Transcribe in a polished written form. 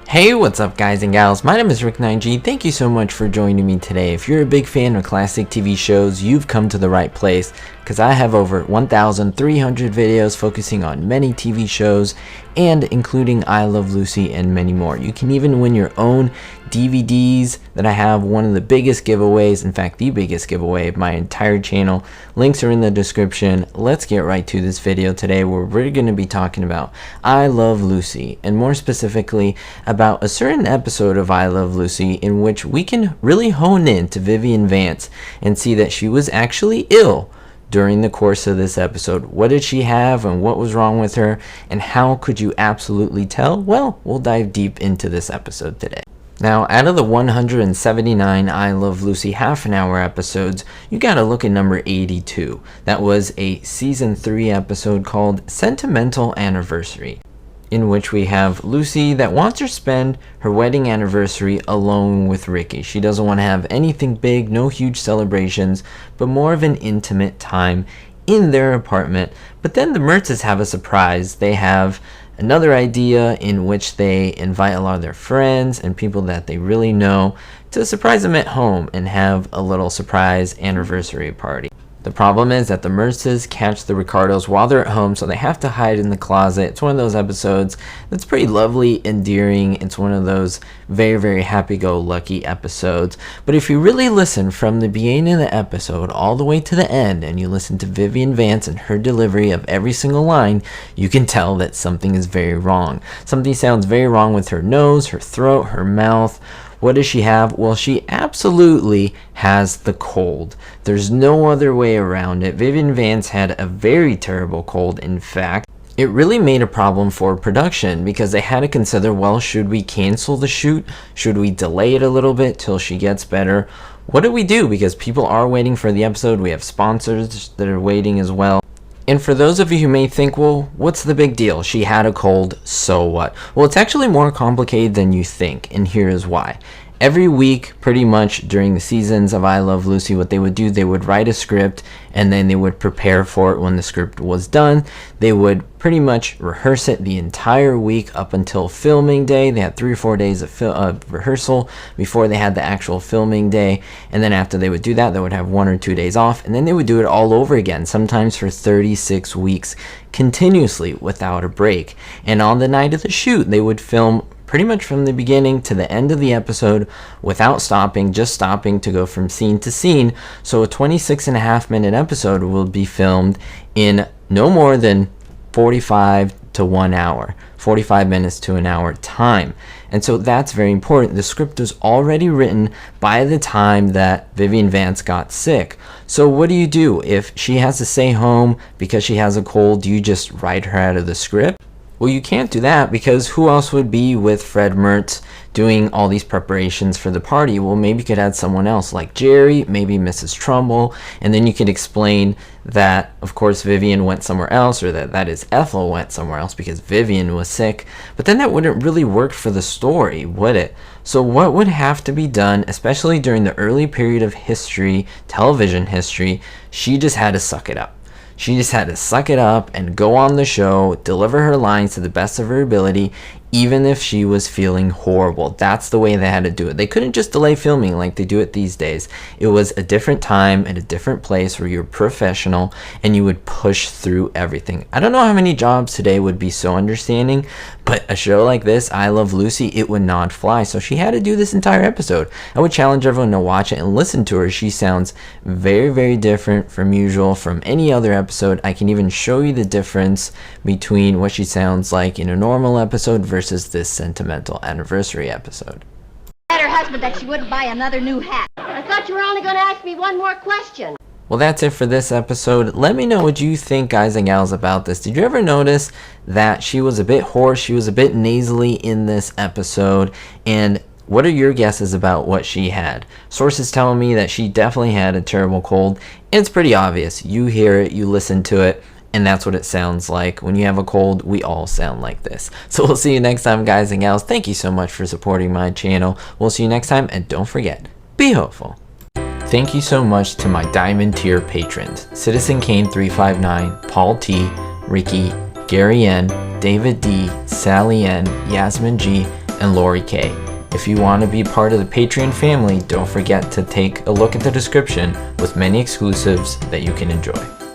Hey, what's up guys and gals, my name is Rick9G, thank you so much for joining me today. If you're a big fan of classic TV shows, you've come to the right place, because I have over 1,300 videos focusing on many TV shows, and including I Love Lucy and many more. You can even win your own DVDs that I have, one of the biggest giveaways, in fact the biggest giveaway of my entire channel. Links are in the description. Let's get right to this video today where we're going to be talking about I Love Lucy, and more specifically about a certain episode of I Love Lucy in which we can really hone in to Vivian Vance and see that she was actually ill during the course of this episode. What did she have and what was wrong with her, and how could you absolutely tell? Well, we'll dive deep into this episode today. Now, out of the 179 I Love Lucy half-an-hour episodes, you gotta look at number 82. That was a season 3 episode called Sentimental Anniversary, in which we have Lucy that wants to spend her wedding anniversary alone with Ricky. She doesn't want to have anything big, no huge celebrations, but more of an intimate time in their apartment. But then the Mertzes have a surprise. They have another idea in which they invite a lot of their friends and people that they really know to surprise them at home and have a little surprise anniversary party. The problem is that the Mertzes catch the Ricardos while they're at home, so they have to hide in the closet. It's one of those episodes that's pretty lovely, endearing. It's one of those very, very happy-go-lucky episodes. But if you really listen from the beginning of the episode all the way to the end, and you listen to Vivian Vance and her delivery of every single line, you can tell that something is very wrong. Something sounds very wrong with her nose, her throat, her mouth. What does she have? Well, she absolutely has the cold. There's no other way around it. Vivian Vance had a very terrible cold. In fact, it really made a problem for production because they had to consider, well, should we cancel the shoot? Should we delay it a little bit till she gets better? What do we do? Because people are waiting for the episode. We have sponsors that are waiting as well. And for those of you who may think, well, what's the big deal? She had a cold, so what? Well, it's actually more complicated than you think, and here is why. Every week, pretty much during the seasons of I Love Lucy, what they would do, they would write a script, and then they would prepare for it when the script was done. They would pretty much rehearse it the entire week up until filming day. They had 3 or 4 days of rehearsal before they had the actual filming day, and then after they would do that, they would have 1 or 2 days off, and then they would do it all over again, sometimes for 36 weeks continuously without a break. And on the night of the shoot, they would film pretty much from the beginning to the end of the episode without stopping, just stopping to go from scene to scene. So a 26.5-minute episode will be filmed in no more than 45 to 1 hour, 45 minutes to an hour time. And so that's very important. The script was already written by the time that Vivian Vance got sick. So what do you do if she has to stay home because she has a cold? Do you just write her out of the script? Well, you can't do that, because who else would be with Fred Mertz doing all these preparations for the party? Well, maybe you could add someone else like Jerry, maybe Mrs. Trumbull, and then you could explain that, of course, Vivian went somewhere else, or that is Ethel went somewhere else because Vivian was sick. But then that wouldn't really work for the story, would it? So what would have to be done, especially during the early period of history, television history? She just had to suck it up. She just had to suck it up and go on the show, deliver her lines to the best of her ability, even if she was feeling horrible. That's the way they had to do it. They couldn't just delay filming like they do it these days. It was a different time and a different place where you're professional and you would push through everything. I don't know how many jobs today would be so understanding, but a show like this, I Love Lucy, it would not fly. So she had to do this entire episode. I would challenge everyone to watch it and listen to her. She sounds very, very different from usual, from any other episode. I can even show you the difference between what she sounds like in a normal episode versus this sentimental anniversary episode. Her husband that she wouldn't buy another new hat. I thought you were only going to ask me one more question. Well, that's it for this episode. Let me know what you think, guys and gals, about this. Did you ever notice that she was a bit hoarse? She was a bit nasally in this episode. And what are your guesses about what she had? Sources telling me that she definitely had a terrible cold. It's pretty obvious. You hear it, you listen to it, and that's what it sounds like. When you have a cold, we all sound like this. So we'll see you next time, guys and gals. Thank you so much for supporting my channel. We'll see you next time, and don't forget, be hopeful. Thank you so much to my Diamond Tier patrons: Citizen Kane 359, Paul T, Ricky, Gary N, David D, Sally N, Yasmin G, and Lori K. If you want to be part of the Patreon family, don't forget to take a look at the description with many exclusives that you can enjoy.